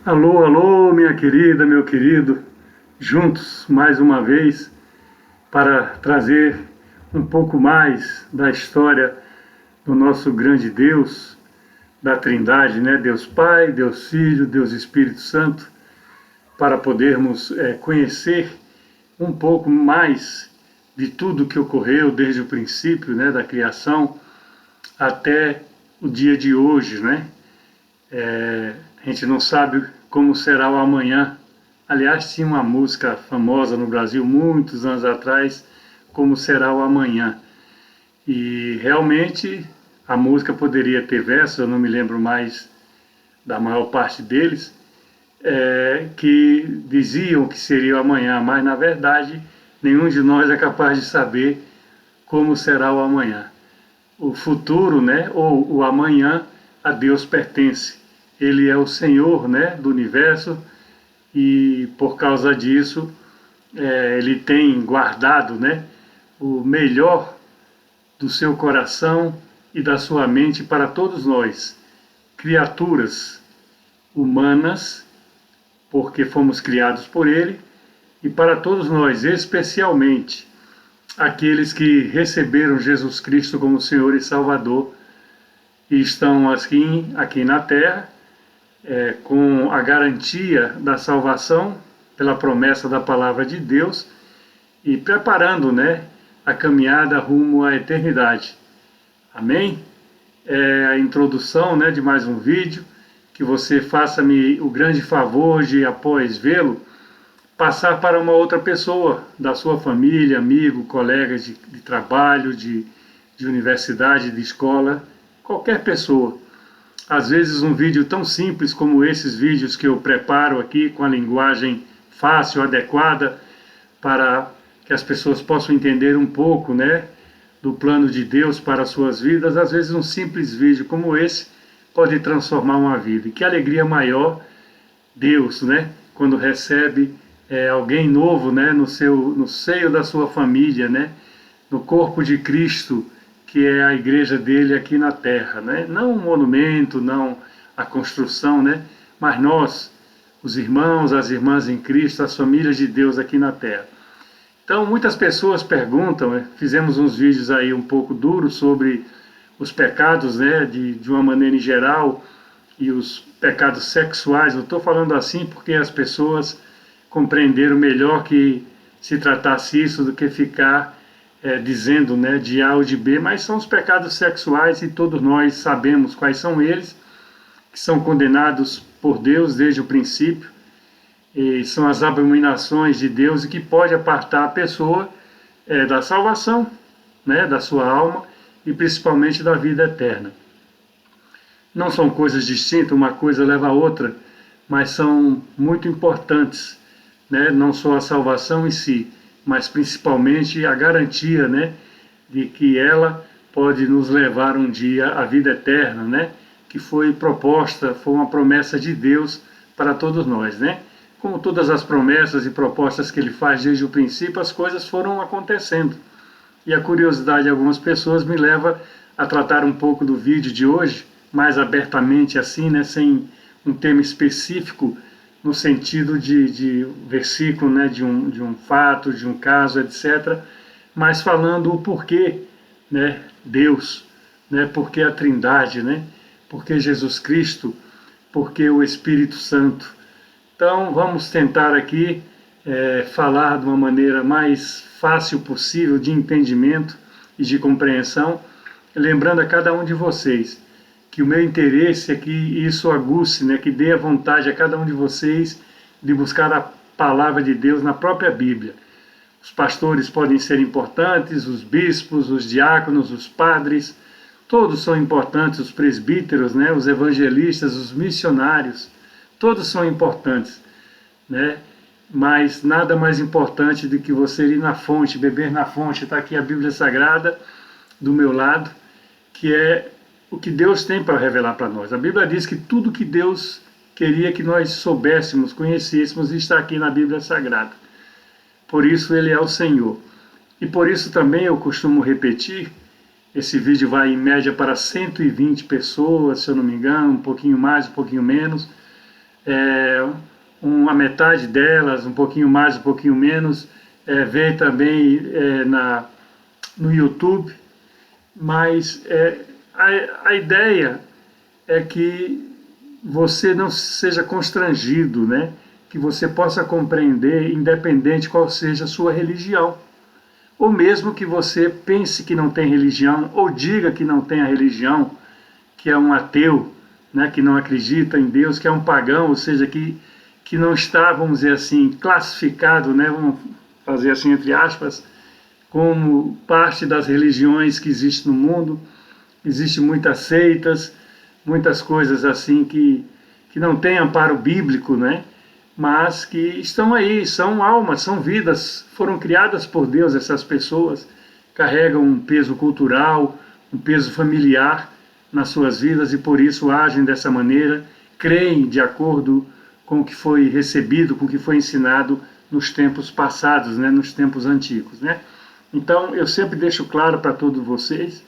Alô, alô, minha querida, meu querido, juntos mais uma vez para trazer um pouco mais da história do nosso grande Deus, da Trindade, né? Deus Pai, Deus Filho, Deus Espírito Santo, para podermos conhecer um pouco mais de tudo que ocorreu desde o princípio, né, da criação até o dia de hoje, né? A gente não sabe como será o amanhã. Aliás, tinha uma música famosa no Brasil muitos anos atrás, Como Será o Amanhã. E realmente a música poderia ter versos, eu não me lembro mais da maior parte deles, que diziam que seria o amanhã, mas na verdade nenhum de nós é capaz de saber como será o amanhã. O futuro, né, ou o amanhã, a Deus pertence. Ele é o Senhor, né, do universo, e por causa disso ele tem guardado, né, o melhor do seu coração e da sua mente para todos nós, criaturas humanas, porque fomos criados por ele, e para todos nós, especialmente aqueles que receberam Jesus Cristo como Senhor e Salvador e estão aqui na Terra, com a garantia da salvação pela promessa da palavra de Deus e preparando, né, a caminhada rumo à eternidade. Amém? É a introdução, né, de mais um vídeo, que você faça-me o grande favor de, após vê-lo, passar para uma outra pessoa da sua família, amigo, colega de trabalho, de universidade, de escola, qualquer pessoa. Às vezes um vídeo tão simples como esses vídeos que eu preparo aqui, com a linguagem fácil, adequada, para que as pessoas possam entender um pouco, né, do plano de Deus para as suas vidas. Às vezes um simples vídeo como esse pode transformar uma vida. E que alegria maior Deus, né, quando recebe alguém novo, né, no seio da sua família, né, no corpo de Cristo, que é a igreja dele aqui na terra, né? Não um monumento, não a construção, né? Mas nós, os irmãos, as irmãs em Cristo, as famílias de Deus aqui na terra. Então, muitas pessoas perguntam, né? Fizemos uns vídeos aí um pouco duros sobre os pecados, né? De uma maneira em geral, e os pecados sexuais. Eu estou falando assim porque as pessoas compreenderam melhor que se tratasse isso do que ficar dizendo, né, de A ou de B, mas são os pecados sexuais e todos nós sabemos quais são eles, que são condenados por Deus desde o princípio, e são as abominações de Deus e que pode apartar a pessoa da salvação, né, da sua alma e principalmente da vida eterna. Não são coisas distintas, uma coisa leva a outra, mas são muito importantes, né, não só a salvação em si, mas principalmente a garantia, né, de que ela pode nos levar um dia à vida eterna, né, que foi proposta, foi uma promessa de Deus para todos nós, né. Como todas as promessas e propostas que ele faz desde o princípio, as coisas foram acontecendo. E a curiosidade de algumas pessoas me leva a tratar um pouco do vídeo de hoje, mais abertamente assim, né, sem um tema específico, no sentido de versículo, né, de um fato, de um caso, etc., mas falando o porquê, né, Deus, né, porquê a Trindade, né, porquê Jesus Cristo, porquê o Espírito Santo. Então, vamos tentar aqui falar de uma maneira mais fácil possível de entendimento e de compreensão, lembrando a cada um de vocês que o meu interesse é que isso aguce, né, que dê a vontade a cada um de vocês de buscar a palavra de Deus na própria Bíblia. Os pastores podem ser importantes, os bispos, os diáconos, os padres, todos são importantes, os presbíteros, né, os evangelistas, os missionários, todos são importantes, né, mas nada mais importante do que você ir na fonte, beber na fonte. Está aqui a Bíblia Sagrada do meu lado, que é o que Deus tem para revelar para nós. A Bíblia diz que tudo que Deus queria que nós soubéssemos, conhecêssemos, está aqui na Bíblia Sagrada. Por isso ele é o Senhor. E por isso também eu costumo repetir, esse vídeo vai em média para 120 pessoas, se eu não me engano, um pouquinho mais, um pouquinho menos, uma metade delas, um pouquinho mais, um pouquinho menos, vê também no YouTube, mas a ideia é que você não seja constrangido, né? Que você possa compreender, independente qual seja a sua religião. Ou mesmo que você pense que não tem religião, ou diga que não tem a religião, que é um ateu, né? Que não acredita em Deus, que é um pagão, ou seja, que não está, vamos dizer assim, classificado, né? Vamos fazer assim entre aspas, como parte das religiões que existem no mundo. Existem muitas seitas, muitas coisas assim que não têm amparo bíblico, né? Mas que estão aí, são almas, são vidas, foram criadas por Deus. Essas pessoas carregam um peso cultural, um peso familiar nas suas vidas e por isso agem dessa maneira, creem de acordo com o que foi recebido, com o que foi ensinado nos tempos passados, né? Nos tempos antigos, né? Então eu sempre deixo claro para todos vocês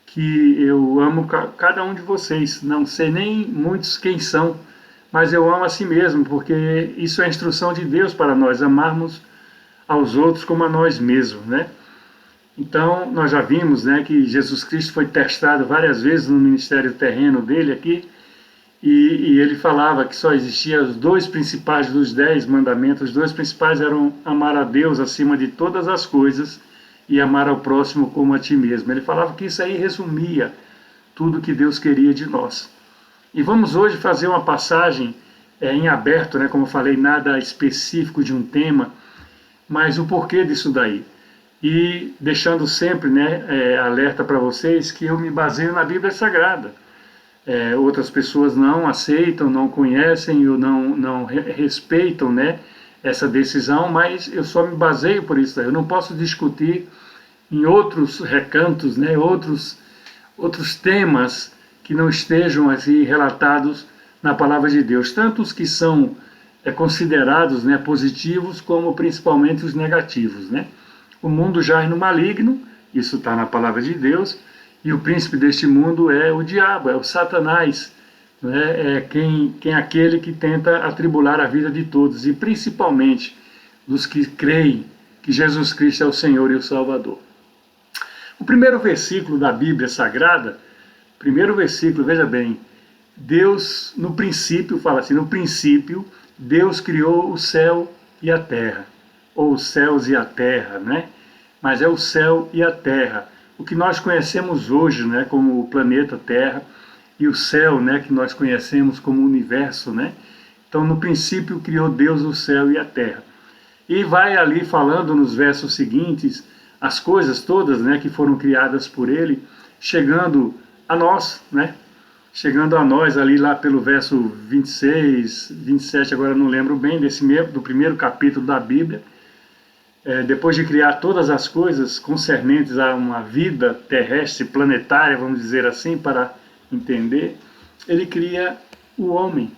que eu amo cada um de vocês, não sei nem muitos quem são, mas eu amo a si mesmo, porque isso é a instrução de Deus para nós, amarmos aos outros como a nós mesmos, né? Então, nós já vimos, né, que Jesus Cristo foi testado várias vezes no ministério terreno dele aqui, e ele falava que só existiam os dois principais dos 10 mandamentos. Os dois principais eram amar a Deus acima de todas as coisas e amar ao próximo como a ti mesmo. Ele falava que isso aí resumia tudo que Deus queria de nós. E vamos hoje fazer uma passagem em aberto, né, como eu falei, nada específico de um tema, mas o porquê disso daí. E deixando sempre, né, alerta para vocês que eu me baseio na Bíblia Sagrada. Outras pessoas não aceitam, não conhecem ou não respeitam, né, essa decisão, mas eu só me baseio por isso. Eu não posso discutir em outros recantos, né, outros temas que não estejam assim relatados na palavra de Deus, tanto os que são considerados, né, positivos, como principalmente os negativos, né? O mundo jaz no maligno, isso está na palavra de Deus, e o príncipe deste mundo é o diabo, é o Satanás, né? É aquele que tenta atribular a vida de todos, e principalmente dos que creem que Jesus Cristo é o Senhor e o Salvador. O primeiro versículo da Bíblia Sagrada, primeiro versículo, veja bem, Deus, no princípio, fala assim, no princípio, Deus criou o céu e a terra, ou os céus e a terra, né? Mas é o céu e a terra, o que nós conhecemos hoje, né, como o planeta Terra, e o céu, né, que nós conhecemos como o universo, né? Então, no princípio, criou Deus o céu e a terra. E vai ali falando nos versos seguintes, as coisas todas, né, que foram criadas por ele, chegando a nós, né? Chegando a nós ali lá pelo verso 26, 27, agora não lembro bem, do primeiro capítulo da Bíblia. Depois de criar todas as coisas concernentes a uma vida terrestre, planetária, vamos dizer assim, para entender, ele cria o homem.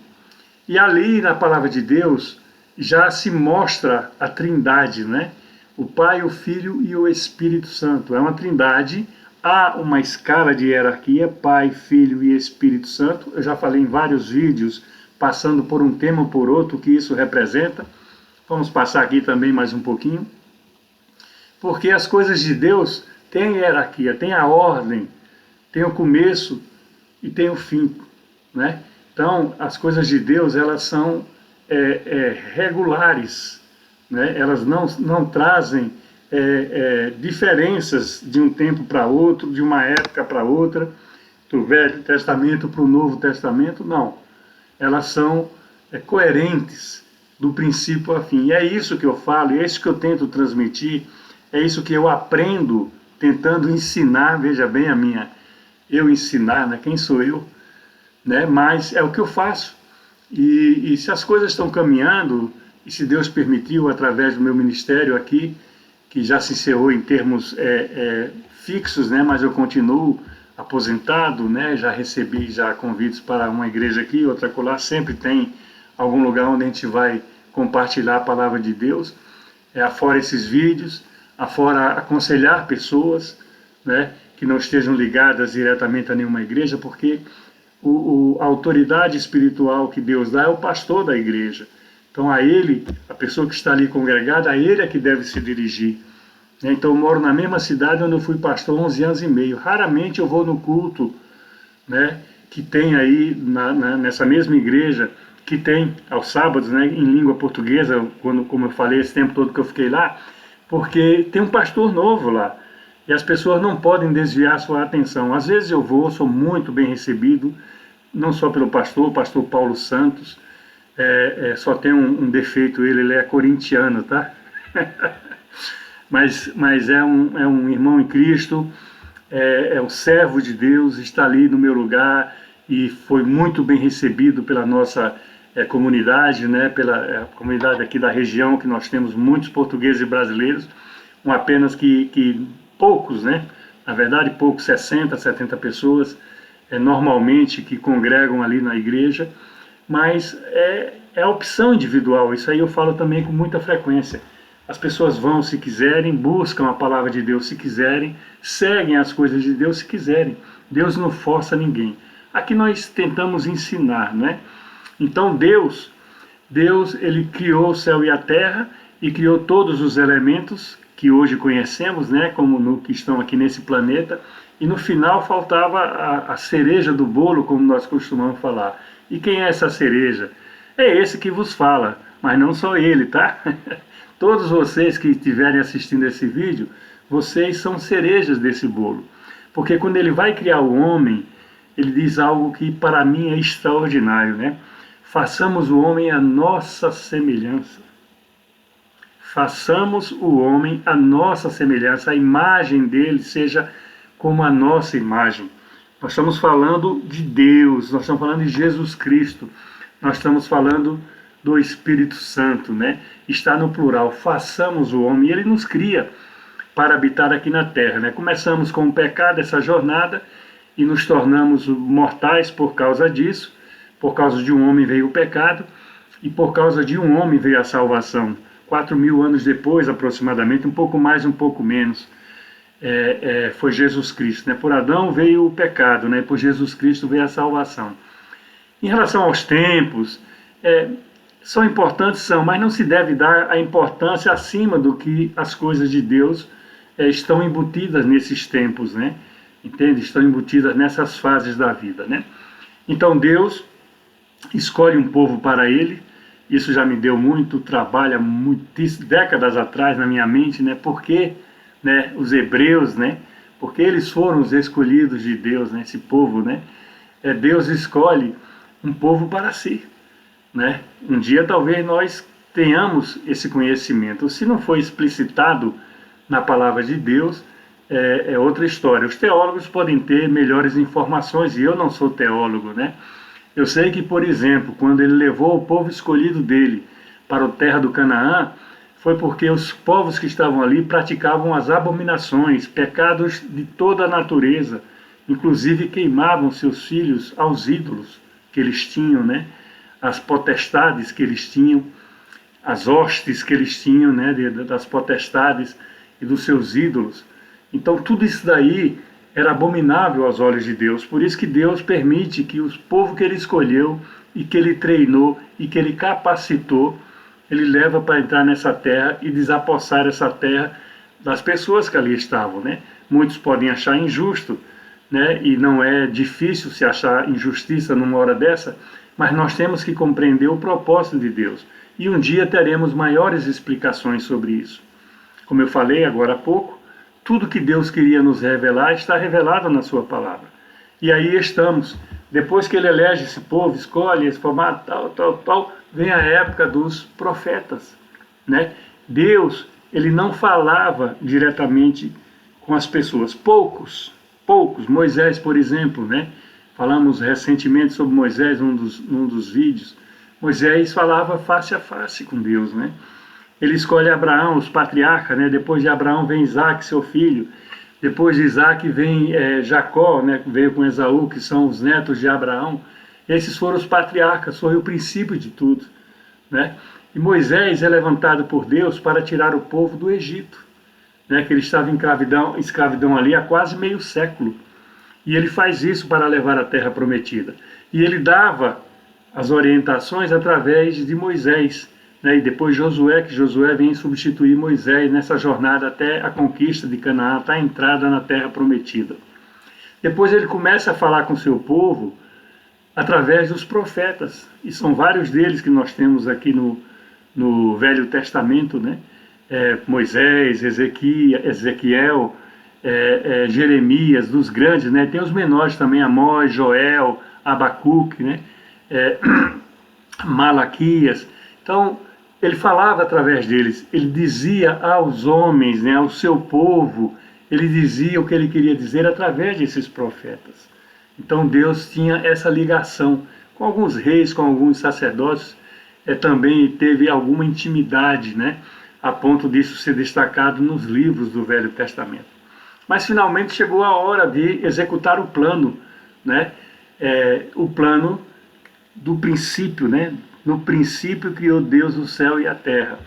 E ali na palavra de Deus já se mostra a trindade, né? O Pai, o Filho e o Espírito Santo. É uma trindade, há uma escala de hierarquia, Pai, Filho e Espírito Santo. Eu já falei em vários vídeos, passando por um tema ou por outro, o que isso representa. Vamos passar aqui também mais um pouquinho. Porque as coisas de Deus têm hierarquia, têm a ordem, tem o começo e tem o fim, né? Então, as coisas de Deus, elas são regulares, né? Elas não trazem diferenças de um tempo para outro, de uma época para outra, do Velho Testamento para o Novo Testamento, não. Elas são coerentes do princípio ao fim. E é isso que eu falo, é isso que eu tento transmitir, é isso que eu aprendo tentando ensinar, veja bem eu ensinar, né? Quem sou eu? Né? Mas é o que eu faço. E se as coisas estão caminhando, e se Deus permitiu, através do meu ministério aqui, que já se encerrou em termos fixos, né? Mas eu continuo aposentado, né? Já recebi convites para uma igreja aqui, outra acolá, sempre tem algum lugar onde a gente vai compartilhar a palavra de Deus, afora esses vídeos, afora aconselhar pessoas, né, que não estejam ligadas diretamente a nenhuma igreja, porque a autoridade espiritual que Deus dá é o pastor da igreja. Então a ele, a pessoa que está ali congregada, a ele é que deve se dirigir. Então eu moro na mesma cidade onde eu fui pastor 11 anos e meio. Raramente eu vou no culto, né, que tem aí nessa mesma igreja, que tem aos sábados, né, em língua portuguesa, como eu falei esse tempo todo que eu fiquei lá, porque tem um pastor novo lá. E as pessoas não podem desviar sua atenção. Às vezes eu vou, sou muito bem recebido, não só pelo pastor, o pastor Paulo Santos, só tem um defeito, ele é corintiano, tá? mas é um irmão em Cristo, é um servo de Deus, está ali no meu lugar e foi muito bem recebido pela nossa comunidade, né? Pela comunidade aqui da região, que nós temos muitos portugueses e brasileiros, apenas que poucos, né? Na verdade, poucos, 60, 70 pessoas, normalmente, que congregam ali na igreja, mas é a opção individual. Isso aí eu falo também com muita frequência. As pessoas vão se quiserem, buscam a palavra de Deus se quiserem, seguem as coisas de Deus se quiserem. Deus não força ninguém. Aqui nós tentamos ensinar, né? Então Deus, ele criou o céu e a terra e criou todos os elementos que hoje conhecemos, né, como que estão aqui nesse planeta, e no final faltava a cereja do bolo, como nós costumamos falar. E quem é essa cereja? É esse que vos fala, mas não só ele, tá? Todos vocês que estiverem assistindo esse vídeo, vocês são cerejas desse bolo. Porque quando ele vai criar o homem, ele diz algo que para mim é extraordinário, né? Façamos o homem à nossa semelhança. Façamos o homem à nossa semelhança, a imagem dele seja como a nossa imagem. Nós estamos falando de Deus, nós estamos falando de Jesus Cristo, nós estamos falando do Espírito Santo, né? Está no plural, façamos o homem, e ele nos cria para habitar aqui na terra, né? Começamos com o pecado, essa jornada, e nos tornamos mortais por causa disso. Por causa de um homem veio o pecado, e por causa de um homem veio a salvação. 4.000 anos depois, aproximadamente, um pouco mais, um pouco menos, foi Jesus Cristo, né? Por Adão veio o pecado, né? Por Jesus Cristo veio a salvação. Em relação aos tempos, são importantes, mas não se deve dar a importância acima do que as coisas de Deus estão embutidas nesses tempos, né? Entende? Estão embutidas nessas fases da vida, né? Então Deus escolhe um povo para ele. Isso já me deu muito trabalho, décadas atrás na minha mente, né? Porque, né, os hebreus, né? Porque eles foram os escolhidos de Deus, né? Esse povo, né? Deus escolhe um povo para si, né? Um dia talvez nós tenhamos esse conhecimento. Se não foi explicitado na palavra de Deus, é outra história. Os teólogos podem ter melhores informações, e eu não sou teólogo, né? Eu sei que, por exemplo, quando ele levou o povo escolhido dele para a terra do Canaã, foi porque os povos que estavam ali praticavam as abominações, pecados de toda a natureza, inclusive queimavam seus filhos aos ídolos que eles tinham, né? As potestades que eles tinham, as hostes que eles tinham, né? Das potestades e dos seus ídolos. Então tudo isso daí era abominável aos olhos de Deus. Por isso que Deus permite que os povos que ele escolheu e que ele treinou e que ele capacitou, ele leva para entrar nessa terra e desapossar essa terra das pessoas que ali estavam, né? Muitos podem achar injusto, né? E não é difícil se achar injustiça numa hora dessa, mas nós temos que compreender o propósito de Deus. E um dia teremos maiores explicações sobre isso. Como eu falei agora há pouco, tudo que Deus queria nos revelar está revelado na sua palavra. E aí estamos. Depois que ele elege esse povo, escolhe esse formato, tal, vem a época dos profetas, né? Deus, ele não falava diretamente com as pessoas. Poucos. Moisés, por exemplo, né? Falamos recentemente sobre Moisés num dos vídeos. Moisés falava face a face com Deus, né? Ele escolhe Abraão, os patriarcas, né? Depois de Abraão vem Isaac, seu filho. Depois de Isaac vem Jacó, né? Veio com Esaú, que são os netos de Abraão. Esses foram os patriarcas, foi o princípio de tudo, né? E Moisés é levantado por Deus para tirar o povo do Egito, né? Que ele estava em escravidão ali há quase meio século. E ele faz isso para levar a terra prometida. E ele dava as orientações através de Moisés, né? E depois Josué, que Josué vem substituir Moisés nessa jornada até a conquista de Canaã, até a entrada na terra prometida. Depois ele começa a falar com o seu povo através dos profetas, e são vários deles que nós temos aqui no Velho Testamento, né? Moisés, Ezequiel, Jeremias, dos grandes, né? Tem os menores também, Amós, Joel, Abacuque, né? Malaquias. Então, ele falava através deles, ele dizia aos homens, né, ao seu povo, ele dizia o que ele queria dizer através desses profetas. Então Deus tinha essa ligação com alguns reis, com alguns sacerdotes, também teve alguma intimidade, né, a ponto disso ser destacado nos livros do Velho Testamento. Mas finalmente chegou a hora de executar o plano, né, o plano do princípio, né? No princípio criou Deus o céu e a terra.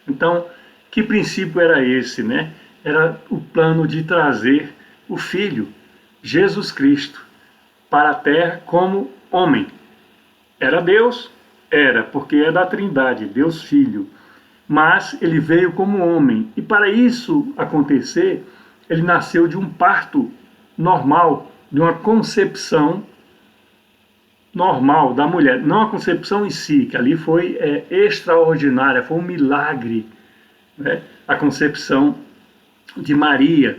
Então, que princípio era esse, né? Era o plano de trazer o Filho, Jesus Cristo, para a terra como homem. Era Deus? Era, porque é da Trindade, Deus Filho. Mas ele veio como homem. E para isso acontecer, ele nasceu de um parto normal, de uma concepção normal da mulher, não a concepção em si, que ali foi extraordinária, foi um milagre, né? A concepção de Maria,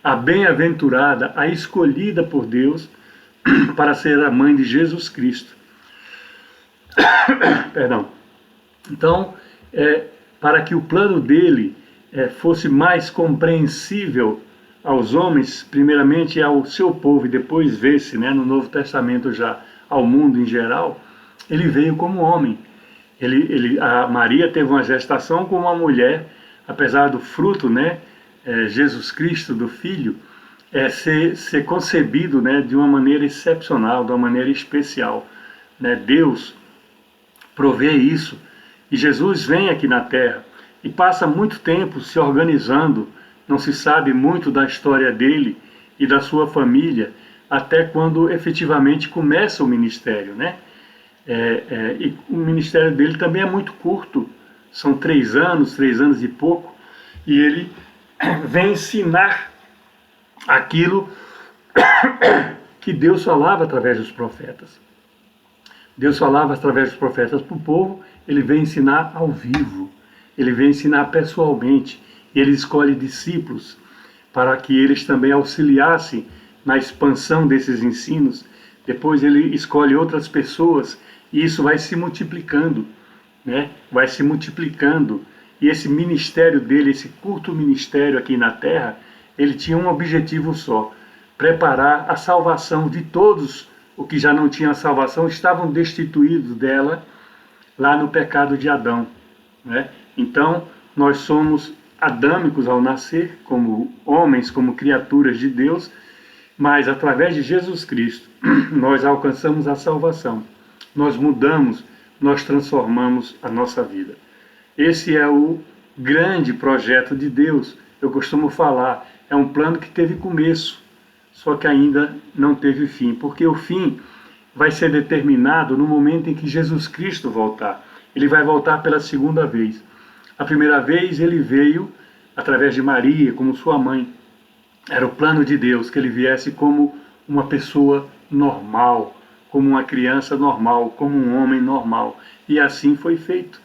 a bem-aventurada, a escolhida por Deus para ser a mãe de Jesus Cristo. Perdão. Então, para que o plano dele fosse mais compreensível aos homens, primeiramente ao seu povo, e depois vê-se, né, no Novo Testamento já, ao mundo em geral, ele veio como homem. A Maria teve uma gestação como uma mulher, apesar do fruto, né, Jesus Cristo, do Filho, ser concebido, né, de uma maneira excepcional, de uma maneira especial, né? Deus provê isso, e Jesus vem aqui na Terra e passa muito tempo se organizando, não se sabe muito da história dele e da sua família, até quando efetivamente começa o ministério, né? E o ministério dele também é muito curto, são 3 anos e pouco, e ele vem ensinar aquilo que Deus falava através dos profetas. Deus falava através dos profetas para o povo, ele vem ensinar ao vivo, ele vem ensinar pessoalmente, ele escolhe discípulos para que eles também auxiliassem na expansão desses ensinos. Depois ele escolhe outras pessoas e isso vai se multiplicando, né? Vai se multiplicando. E esse ministério dele, esse curto ministério aqui na Terra, ele tinha um objetivo só: preparar a salvação de todos os que já não tinham a salvação, estavam destituídos dela lá no pecado de Adão, né? Então, nós somos adâmicos ao nascer, como homens, como criaturas de Deus, mas através de Jesus Cristo nós alcançamos a salvação, nós mudamos, nós transformamos a nossa vida. Esse é o grande projeto de Deus. Eu costumo falar, é um plano que teve começo, só que ainda não teve fim, porque o fim vai ser determinado no momento em que Jesus Cristo voltar. Ele vai voltar pela segunda vez. A primeira vez ele veio através de Maria, como sua mãe. Era o plano de Deus que ele viesse como uma pessoa normal, como uma criança normal, como um homem normal. E assim foi feito.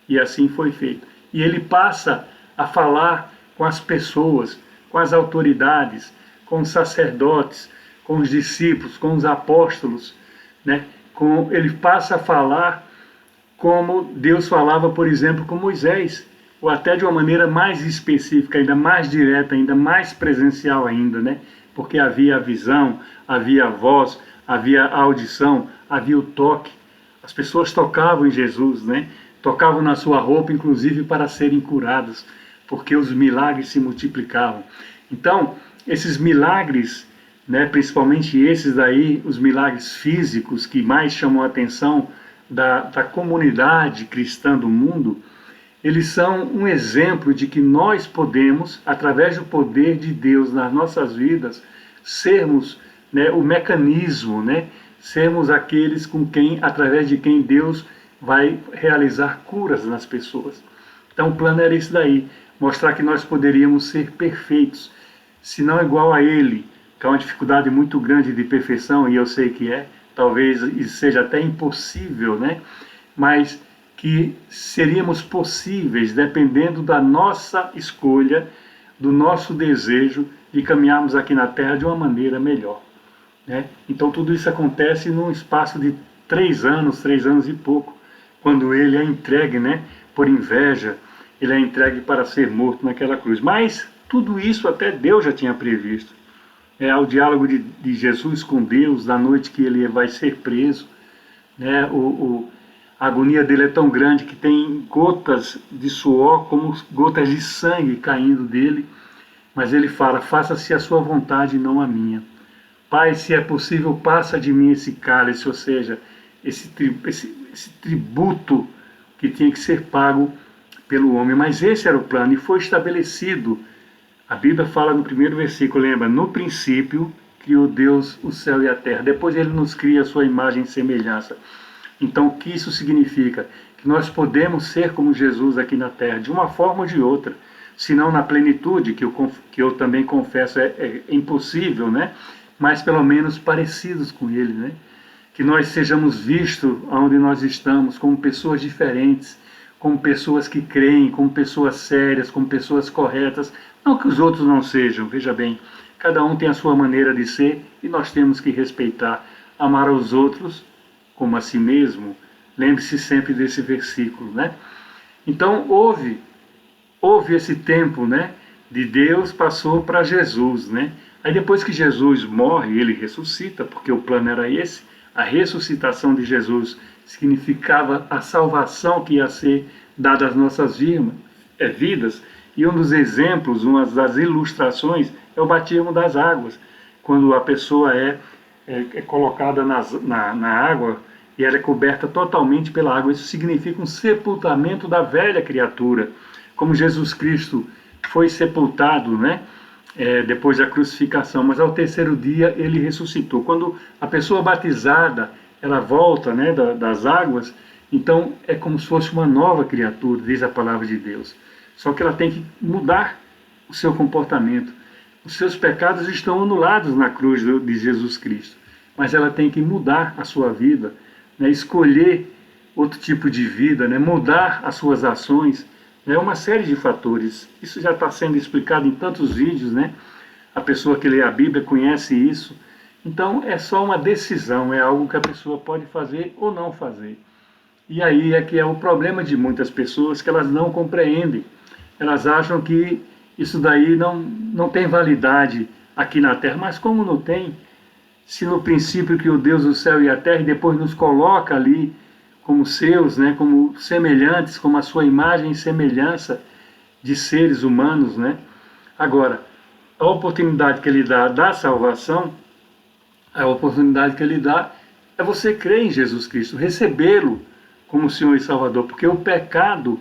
E assim foi feito. E ele passa a falar com as pessoas, com as autoridades, com os sacerdotes, com os discípulos, com os apóstolos, né? Ele passa a falar como Deus falava, por exemplo, com Moisés, ou até de uma maneira mais específica, ainda mais direta, ainda mais presencial ainda, né? Porque havia a visão, havia a voz, havia a audição, havia o toque. As pessoas tocavam em Jesus, né? Tocavam na sua roupa, inclusive para serem curadas, porque os milagres se multiplicavam. Então, esses milagres, né, principalmente esses daí, os milagres físicos que mais chamam a atenção da comunidade cristã do mundo, eles são um exemplo de que nós podemos, através do poder de Deus nas nossas vidas, sermos né, o mecanismo, né, sermos aqueles com quem, através de quem Deus vai realizar curas nas pessoas. Então o plano era isso daí, mostrar que nós poderíamos ser perfeitos, se não igual a Ele, que é uma dificuldade muito grande de perfeição, e eu sei que é, talvez seja até impossível, né? Mas que seríamos possíveis dependendo da nossa escolha, do nosso desejo de caminharmos aqui na Terra de uma maneira melhor, né? Então tudo isso acontece num espaço de 3 anos e pouco, quando ele é entregue, né, por inveja, ele é entregue para ser morto naquela cruz. Mas tudo isso até Deus já tinha previsto. É o diálogo de Jesus com Deus, da noite que ele vai ser preso, né? A agonia dele é tão grande que tem gotas de suor como gotas de sangue caindo dele, mas ele fala: faça-se a sua vontade e não a minha. Pai, se é possível, passa de mim esse cálice, ou seja, esse tributo que tinha que ser pago pelo homem. Mas esse era o plano e foi estabelecido. A Bíblia fala no primeiro versículo, lembra? No princípio criou Deus o céu e a terra. Depois ele nos cria a sua imagem e semelhança. Então o que isso significa? Que nós podemos ser como Jesus aqui na terra, de uma forma ou de outra. Se não na plenitude, que eu também confesso é impossível, né? Mas pelo menos parecidos com ele, né? Que nós sejamos vistos onde nós estamos, como pessoas diferentes, como pessoas que creem, como pessoas sérias, como pessoas corretas. Não que os outros não sejam, veja bem, cada um tem a sua maneira de ser e nós temos que respeitar, amar aos outros como a si mesmo. Lembre-se sempre desse versículo, né? Então houve esse tempo, né, de Deus passou para Jesus, né? Aí depois que Jesus morre, ele ressuscita, porque o plano era esse. A ressuscitação de Jesus significava a salvação que ia ser dada às nossas vidas. E um dos exemplos, uma das ilustrações, é o batismo das águas. Quando a pessoa é colocada na água e ela é coberta totalmente pela água. Isso significa um sepultamento da velha criatura. Como Jesus Cristo foi sepultado, né? Depois da crucificação, mas ao terceiro dia ele ressuscitou. Quando a pessoa batizada, ela volta, né, das águas, então é como se fosse uma nova criatura, diz a palavra de Deus. Só que ela tem que mudar o seu comportamento. Os seus pecados estão anulados na cruz de Jesus Cristo, mas ela tem que mudar a sua vida, né, escolher outro tipo de vida, né, mudar as suas ações. É uma série de fatores. Isso já está sendo explicado em tantos vídeos, né? A pessoa que lê a Bíblia conhece isso. Então é só uma decisão, é algo que a pessoa pode fazer ou não fazer. E aí é que é o problema de muitas pessoas, que elas não compreendem. Elas acham que isso daí não tem validade aqui na Terra. Mas como não tem? Se no princípio criou Deus o céu e a terra e depois nos coloca ali como seus, né, como semelhantes, como a sua imagem e semelhança de seres humanos, né? Agora, a oportunidade que ele dá da salvação, a oportunidade que ele dá é você crer em Jesus Cristo, recebê-lo como Senhor e Salvador, porque o pecado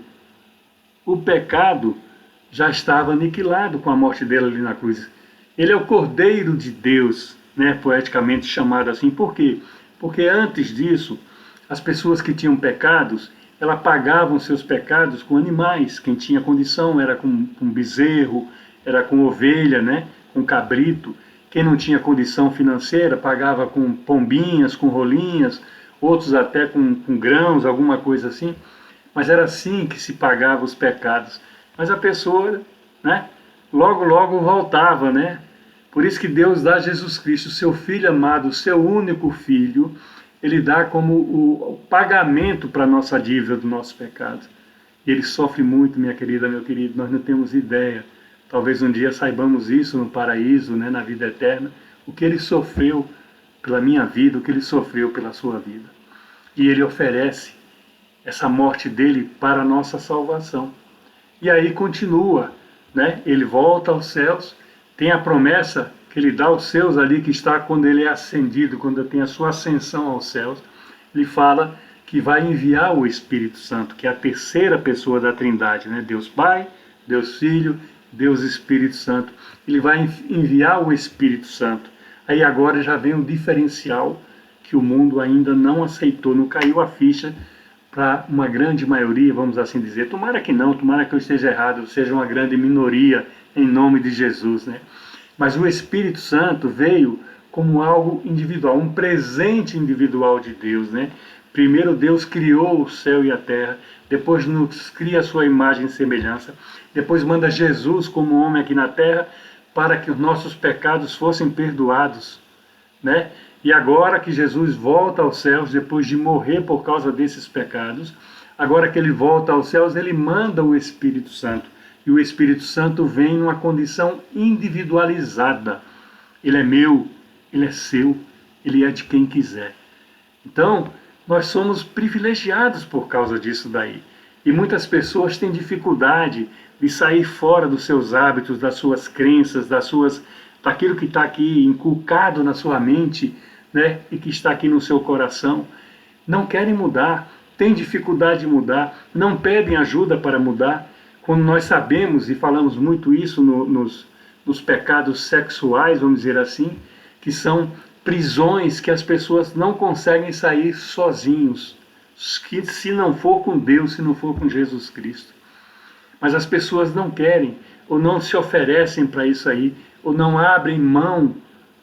já estava aniquilado com a morte dele ali na cruz. Ele é o Cordeiro de Deus, né, poeticamente chamado assim. Por quê? Porque antes disso, as pessoas que tinham pecados, elas pagavam seus pecados com animais. Quem tinha condição era com bezerro, era com ovelha, né? Com cabrito. Quem não tinha condição financeira pagava com pombinhas, com rolinhas, outros até com grãos, alguma coisa assim. Mas era assim que se pagava os pecados. Mas a pessoa, né, logo voltava, né? Por isso que Deus dá Jesus Cristo, seu Filho amado, seu único Filho. Ele dá como o pagamento para a nossa dívida do nosso pecado. E ele sofre muito, minha querida, meu querido, nós não temos ideia. Talvez um dia saibamos isso no paraíso, né, na vida eterna, o que ele sofreu pela minha vida, o que ele sofreu pela sua vida. E ele oferece essa morte dele para a nossa salvação. E aí continua, né? Ele volta aos céus, tem a promessa que ele dá aos seus ali, que está quando ele é ascendido, quando tem a sua ascensão aos céus. Ele fala que vai enviar o Espírito Santo, que é a terceira pessoa da Trindade, né? Deus Pai, Deus Filho, Deus Espírito Santo. Ele vai enviar o Espírito Santo. Aí agora já vem um diferencial que o mundo ainda não aceitou, não caiu a ficha para uma grande maioria, vamos assim dizer. Tomara que não, tomara que eu esteja errado, seja uma grande minoria em nome de Jesus, né? Mas o Espírito Santo veio como algo individual, um presente individual de Deus, né? Primeiro Deus criou o céu e a terra, depois nos cria a sua imagem e semelhança, depois manda Jesus como homem aqui na terra para que os nossos pecados fossem perdoados, né? E agora que Jesus volta aos céus, depois de morrer por causa desses pecados, agora que ele volta aos céus, ele manda o Espírito Santo. E o Espírito Santo vem numa condição individualizada. Ele é meu, ele é seu, ele é de quem quiser. Então, nós somos privilegiados por causa disso daí. E muitas pessoas têm dificuldade de sair fora dos seus hábitos, das suas crenças, daquilo que está aqui inculcado na sua mente, né, e que está aqui no seu coração. Não querem mudar, têm dificuldade de mudar, não pedem ajuda para mudar. Quando nós sabemos, e falamos muito isso nos pecados sexuais, vamos dizer assim, que são prisões que as pessoas não conseguem sair sozinhos, que se não for com Deus, se não for com Jesus Cristo. Mas as pessoas não querem, ou não se oferecem para isso aí, ou não abrem mão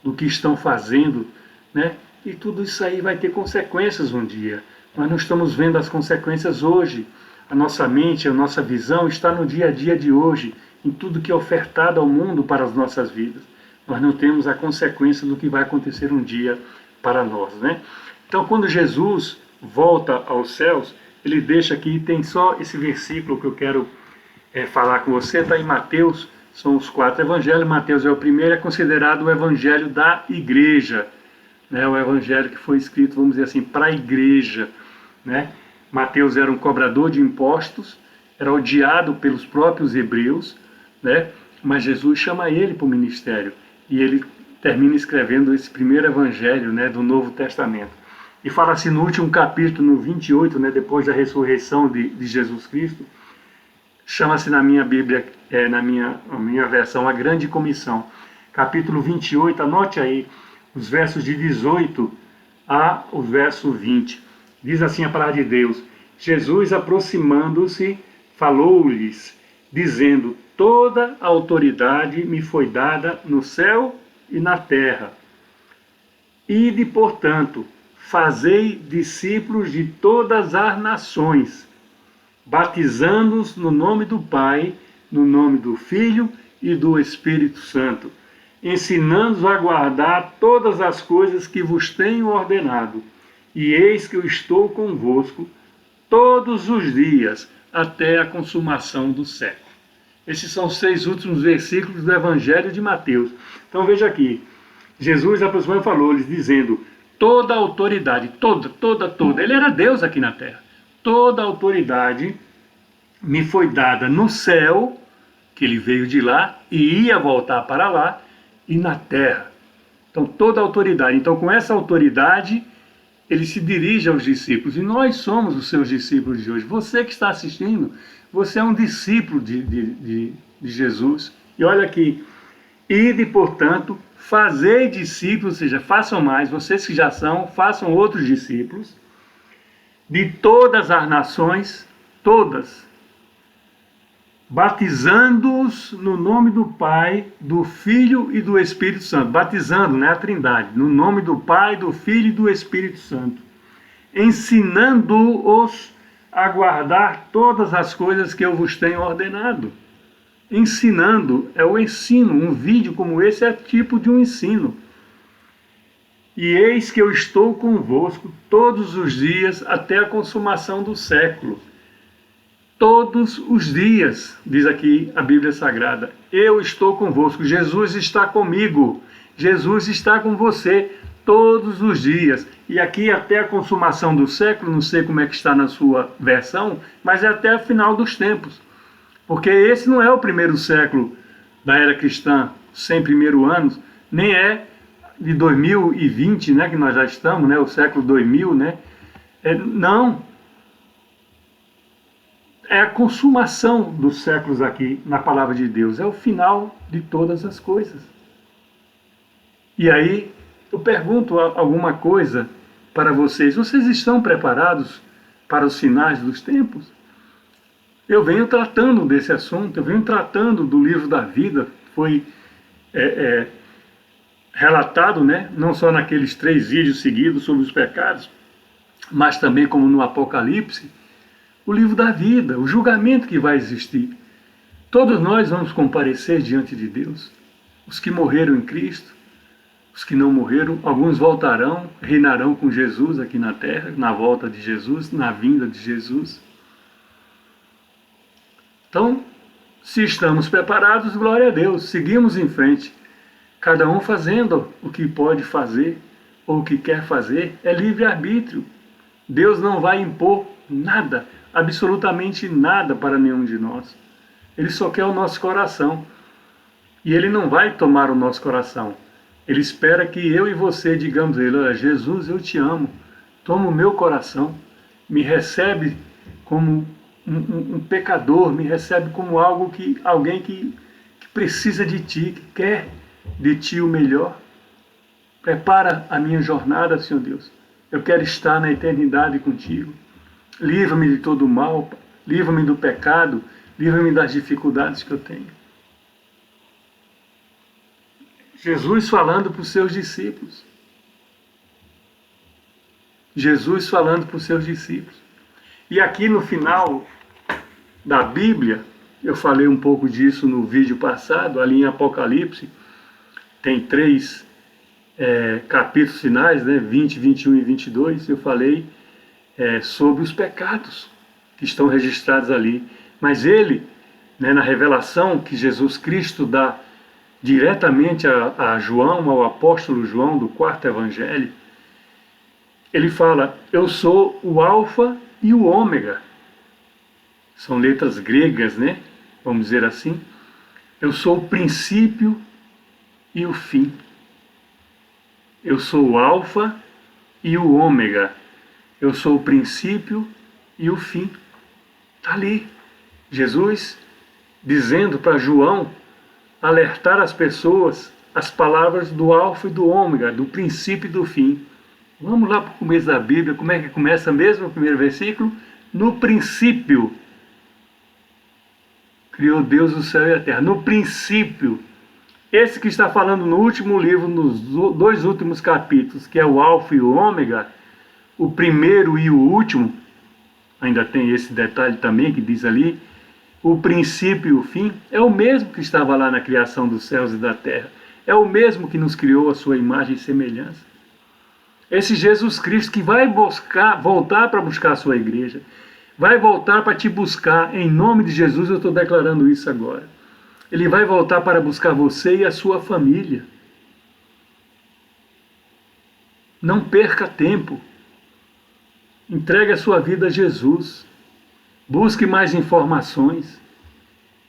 do que estão fazendo, né? E tudo isso aí vai ter consequências um dia. Nós não estamos vendo as consequências hoje. A nossa mente, a nossa visão está no dia a dia de hoje, em tudo que é ofertado ao mundo para as nossas vidas. Nós não temos a consequência do que vai acontecer um dia para nós, né? Então, quando Jesus volta aos céus, ele deixa aqui, tem só esse versículo que eu quero falar com você, está em Mateus, são os 4 evangelhos. Mateus é o primeiro, é considerado o evangelho da igreja, né? O evangelho que foi escrito, vamos dizer assim, para a igreja, né? Mateus era um cobrador de impostos, era odiado pelos próprios hebreus, né? Mas Jesus chama ele para o ministério, e ele termina escrevendo esse primeiro evangelho, né, do Novo Testamento. E fala assim no último capítulo, no 28, né, depois da ressurreição de Jesus Cristo, chama-se na minha Bíblia, na minha versão, a Grande Comissão. Capítulo 28, anote aí, os versos de 18 a o verso 20. Diz assim a palavra de Deus: Jesus, aproximando-se, falou-lhes, dizendo: toda a autoridade me foi dada no céu e na terra. Ide, portanto, fazei discípulos de todas as nações, batizando-os no nome do Pai, no nome do Filho e do Espírito Santo, ensinando-os a guardar todas as coisas que vos tenho ordenado. E eis que eu estou convosco todos os dias, até a consumação do século. Esses são os 6 últimos versículos do Evangelho de Mateus. Então veja aqui, Jesus aproximou e falou-lhes, dizendo: toda a autoridade, toda, ele era Deus aqui na terra, toda a autoridade me foi dada no céu, que ele veio de lá e ia voltar para lá, e na terra. Então toda a autoridade. Então com essa autoridade ele se dirige aos discípulos, e nós somos os seus discípulos de hoje. Você que está assistindo, você é um discípulo de Jesus. E olha aqui, ide, portanto, fazei discípulos, ou seja, façam mais, vocês que já são, façam outros discípulos, de todas as nações, todas, batizando-os no nome do Pai, do Filho e do Espírito Santo. Batizando, né, a Trindade, no nome do Pai, do Filho e do Espírito Santo. Ensinando-os a guardar todas as coisas que eu vos tenho ordenado. Ensinando é o ensino. Um vídeo como esse é tipo de um ensino. E eis que eu estou convosco todos os dias até a consumação do século. Todos os dias, diz aqui a Bíblia Sagrada, eu estou convosco, Jesus está comigo, Jesus está com você todos os dias. E aqui até a consumação do século, não sei como é que está na sua versão, mas é até o final dos tempos. Porque esse não é o primeiro século da era cristã, 100 primeiros anos, nem é de 2020, né, que nós já estamos, né, o século 2000, né? Não. É a consumação dos séculos aqui na palavra de Deus, é o final de todas as coisas. E aí eu pergunto alguma coisa para vocês. Vocês estão preparados para os finais dos tempos? Eu venho tratando desse assunto, eu venho tratando do livro da vida. Foi relatado, né, não só naqueles 3 vídeos seguidos sobre os pecados, mas também como no Apocalipse, o livro da vida, o julgamento que vai existir. Todos nós vamos comparecer diante de Deus. Os que morreram em Cristo, os que não morreram, alguns voltarão, reinarão com Jesus aqui na terra, na volta de Jesus, na vinda de Jesus. Então, se estamos preparados, glória a Deus, seguimos em frente. Cada um fazendo o que pode fazer ou o que quer fazer, é livre-arbítrio. Deus não vai impor nada, absolutamente nada para nenhum de nós. Ele só quer o nosso coração. E Ele não vai tomar o nosso coração. Ele espera que eu e você digamos a Ele: olha, Jesus, eu te amo, toma o meu coração, me recebe como um pecador, me recebe como alguém que precisa de Ti, que quer de Ti o melhor. Prepara a minha jornada, Senhor Deus. Eu quero estar na eternidade contigo. Livra-me de todo o mal, livra-me do pecado, livra-me das dificuldades que eu tenho. Jesus falando para os seus discípulos. Jesus falando para os seus discípulos. E aqui no final da Bíblia, eu falei um pouco disso no vídeo passado, ali em Apocalipse, tem 3 capítulos finais, né, 20, 21 e 22, eu falei sobre os pecados que estão registrados ali. Mas ele, né, na revelação que Jesus Cristo dá diretamente a João, ao apóstolo João, do 4º Evangelho, ele fala: eu sou o Alfa e o Ômega. São letras gregas, né? Vamos dizer assim. Eu sou o princípio e o fim. Eu sou o Alfa e o Ômega. Eu sou o princípio e o fim. Está ali. Jesus dizendo para João alertar as pessoas as palavras do Alfa e do Ômega, do princípio e do fim. Vamos lá para o começo da Bíblia. Como é que começa mesmo o primeiro versículo? No princípio criou Deus o céu e a terra. No princípio. Esse que está falando no último livro, nos 2 últimos capítulos, que é o Alfa e o Ômega, o primeiro e o último, ainda tem esse detalhe também que diz ali, o princípio e o fim, é o mesmo que estava lá na criação dos céus e da terra. É o mesmo que nos criou a sua imagem e semelhança. Esse Jesus Cristo que vai voltar para buscar a sua igreja, vai voltar para te buscar, em nome de Jesus, eu estou declarando isso agora. Ele vai voltar para buscar você e a sua família. Não perca tempo. Entregue a sua vida a Jesus. Busque mais informações.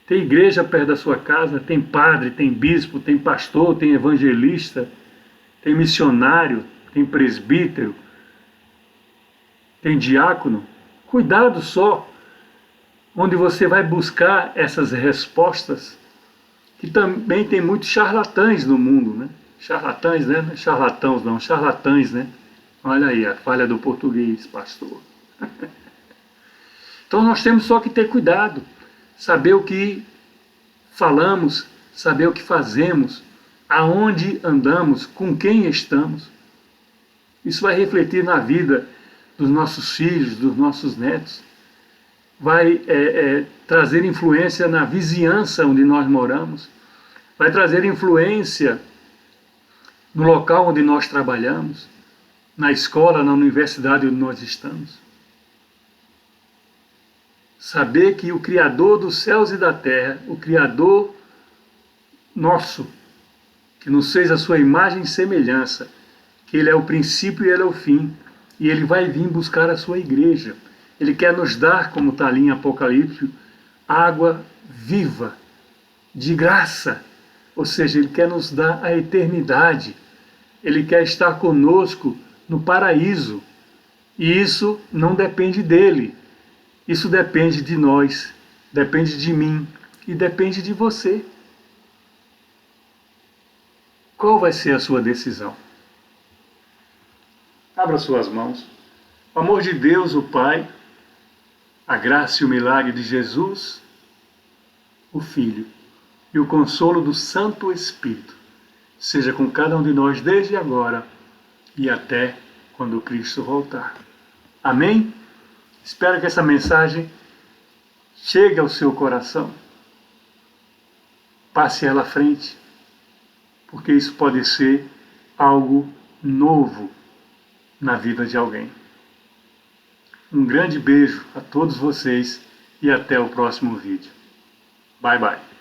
Tem igreja perto da sua casa, tem padre, tem bispo, tem pastor, tem evangelista, tem missionário, tem presbítero, tem diácono. Cuidado só onde você vai buscar essas respostas, que também tem muitos charlatães no mundo, né? Charlatães, né? Charlatãos não, charlatães, né? Olha aí a falha do português, pastor. Então nós temos só que ter cuidado, saber o que falamos, saber o que fazemos, aonde andamos, com quem estamos. Isso vai refletir na vida dos nossos filhos, dos nossos netos. Vai trazer influência na vizinhança onde nós moramos. Vai trazer influência no local onde nós trabalhamos, na escola, na universidade onde nós estamos. Saber que o Criador dos céus e da terra, o Criador nosso, que nos fez a sua imagem e semelhança, que Ele é o princípio e Ele é o fim, e Ele vai vir buscar a sua igreja. Ele quer nos dar, como está ali em Apocalipse, água viva, de graça. Ou seja, Ele quer nos dar a eternidade. Ele quer estar conosco no paraíso. E isso não depende dele. Isso depende de nós, depende de mim e depende de você. Qual vai ser a sua decisão? Abra suas mãos. O amor de Deus, o Pai, a graça e o milagre de Jesus, o Filho, e o consolo do Santo Espírito seja com cada um de nós desde agora e até quando Cristo voltar. Amém? Espero que essa mensagem chegue ao seu coração. Passe ela à frente, porque isso pode ser algo novo na vida de alguém. Um grande beijo a todos vocês e até o próximo vídeo. Bye, bye.